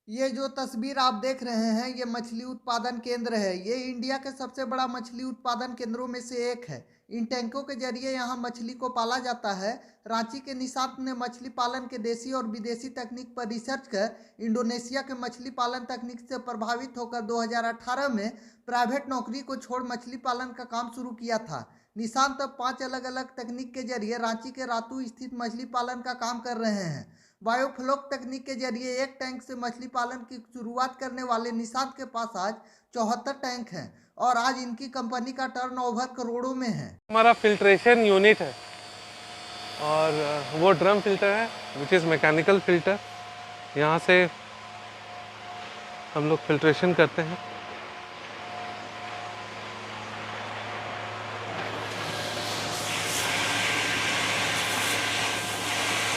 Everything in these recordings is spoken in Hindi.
ये जो तस्वीर आप देख रहे हैं ये मछली उत्पादन केंद्र है। ये इंडिया के सबसे बड़ा मछली उत्पादन केंद्रों में से एक है। इन टैंकों के जरिए यहाँ मछली को पाला जाता है। रांची के निषाद ने मछली पालन के देसी और विदेशी तकनीक पर रिसर्च कर इंडोनेशिया के मछली पालन तकनीक से प्रभावित होकर 2018 में प्राइवेट नौकरी को छोड़ मछली पालन का काम शुरू किया था। निशांत अब 5 अलग अलग तकनीक के जरिए रांची के रातू स्थित मछली पालन का काम कर रहे हैं। बायोफ्लॉक तकनीक के जरिए एक टैंक से मछली पालन की शुरुआत करने वाले निशांत के पास आज 74 टैंक हैं और आज इनकी कंपनी का टर्नओवर करोड़ों में है। हमारा फिल्ट्रेशन यूनिट है और वो ड्रम फिल्टर है विच इज़ मैकेनिकल फिल्टर। यहाँ से हम लोग फिल्ट्रेशन करते हैं।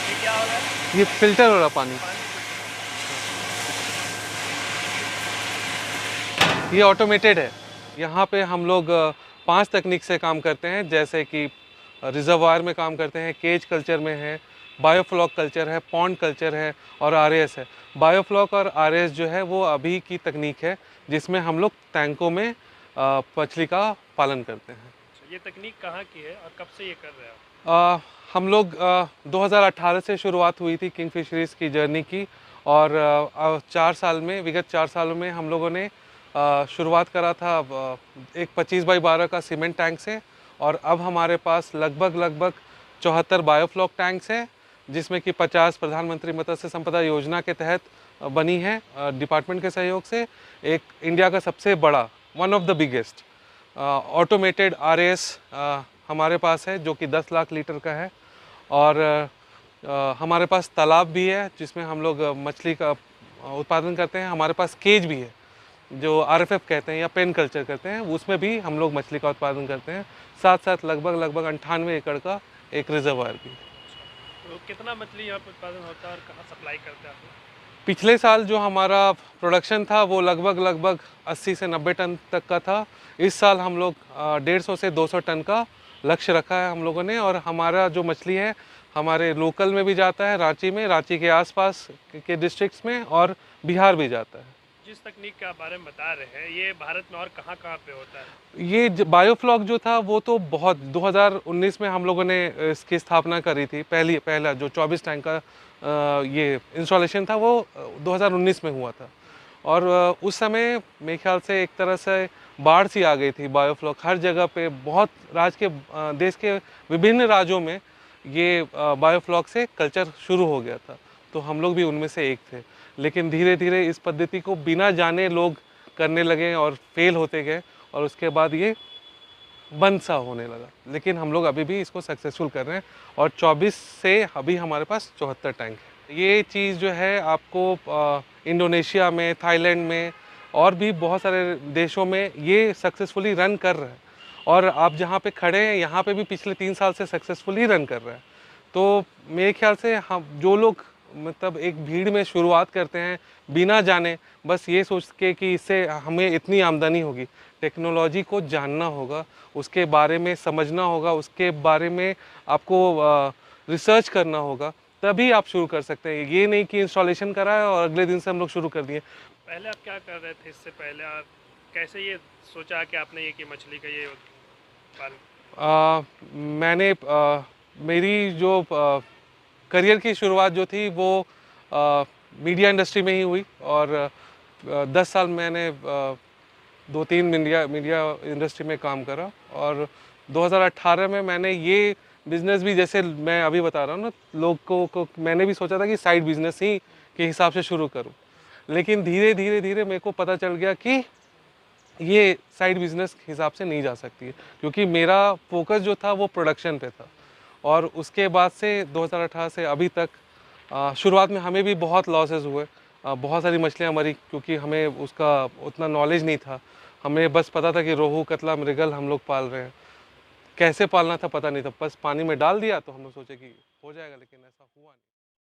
ये क्या हो रहा है? ये फिल्टर हो रहा पानी। ये ऑटोमेटेड है। यहाँ पे हम लोग 5 तकनीक से काम करते हैं, जैसे कि रिजर्वायर में काम करते हैं, केज कल्चर में है, बायोफ्लॉक कल्चर है, पॉन्ड कल्चर है और आरएएस है। बायोफ्लॉक और आरएएस जो है वो अभी की तकनीक है जिसमें हम लोग टैंकों में मछली का पालन करते हैं। ये तकनीक कहाँ की है और कब से ये कर रहे हो? हम लोग 2018 से शुरुआत हुई थी किंग फिशरीज़ की जर्नी की और 4 साल में, विगत 4 सालों में हम लोगों ने शुरुआत करा था एक 25x12 का सीमेंट टैंक से और अब हमारे पास लगभग 74 बायोफ्लॉक टैंक्स हैं, जिसमें कि 50 प्रधानमंत्री मत्स्य संपदा योजना के तहत बनी है डिपार्टमेंट के सहयोग से। एक इंडिया का सबसे बड़ा, one of the biggest automated RAS हमारे पास है जो कि 10 लाख लीटर का है और हमारे पास तालाब भी है जिसमें हम लोग मछली का उत्पादन करते हैं। हमारे पास केज भी है जो आरएफएफ कहते हैं या पेन कल्चर करते हैं, उसमें भी हम लोग मछली का उत्पादन करते हैं। साथ साथ लगभग 98 एकड़ का एक रिजर्वायर भी। तो कितना मछली यहाँ पर उत्पादन होता है और कहाँ सप्लाई करते हैं आप? पिछले साल जो हमारा प्रोडक्शन था वो लगभग 80 से 90 टन तक का था। इस साल हम लोग 150 से 200 टन का लक्ष्य रखा है हम लोगों ने। और हमारा जो मछली है हमारे लोकल में भी जाता है, रांची में, रांची के आसपास के डिस्ट्रिक्ट्स में, और बिहार भी जाता है। जिस तकनीक के बारे में बता रहे हैं ये भारत में और कहाँ कहाँ पे होता है? ये बायोफ्लॉक जो था वो तो बहुत 2019 में हम लोगों ने इसकी स्थापना करी थी। पहला जो 24 टैंक का ये इंस्टॉलेशन था वो 2019 में हुआ था और उस समय मेरे ख्याल से एक तरह से बाढ़ सी आ गई थी। बायोफ्लॉक हर जगह पे, बहुत देश के विभिन्न राज्यों में ये बायोफ्लॉक से कल्चर शुरू हो गया था, तो हम लोग भी उनमें से एक थे। लेकिन धीरे धीरे इस पद्धति को बिना जाने लोग करने लगे और फेल होते गए और उसके बाद ये बंद सा होने लगा। लेकिन हम लोग अभी भी इसको सक्सेसफुल कर रहे हैं और 24 से अभी हमारे पास 74 टैंक है। ये चीज़ जो है आपको इंडोनेशिया में, थाईलैंड में और भी बहुत सारे देशों में ये सक्सेसफुली रन कर रहा है और आप जहाँ पे खड़े हैं यहाँ पे भी पिछले 3 साल से सक्सेसफुली रन कर रहा है। तो मेरे ख्याल से हम जो लोग मतलब एक भीड़ में शुरुआत करते हैं बिना जाने, बस ये सोच के कि इससे हमें इतनी आमदनी होगी, टेक्नोलॉजी को जानना होगा, उसके बारे में समझना होगा, उसके बारे में आपको रिसर्च करना होगा, तभी आप शुरू कर सकते हैं। ये नहीं कि इंस्टॉलेशन करा है और अगले दिन से हम लोग शुरू कर दिए। पहले आप क्या कर रहे थे इससे पहले, और कैसे ये सोचा कि आपने ये कि मछली का ये पालन? मैंने मेरी जो करियर की शुरुआत जो थी वो मीडिया इंडस्ट्री में ही हुई और 10 साल मैंने 2-3 मीडिया इंडस्ट्री में काम करा और 2018 में मैंने ये बिज़नेस भी, जैसे मैं अभी बता रहा हूँ ना, लोगों को मैंने भी सोचा था कि साइड बिज़नेस ही के हिसाब से शुरू करूँ। लेकिन धीरे मेरे को पता चल गया कि ये साइड बिज़नेस के हिसाब से नहीं जा सकती है, क्योंकि मेरा फोकस जो था वो प्रोडक्शन पे था। और उसके बाद से 2018 से अभी तक शुरुआत में हमें भी बहुत लॉसेस हुए, बहुत सारी मछलियाँ मरी क्योंकि हमें उसका उतना नॉलेज नहीं था। हमें बस पता था कि रोहू, कतला, मृगल हम लोग पाल रहे हैं, कैसे पालना था पता नहीं था, बस पानी में डाल दिया तो हम लोग सोचे कि हो जाएगा, लेकिन ऐसा हुआ नहीं।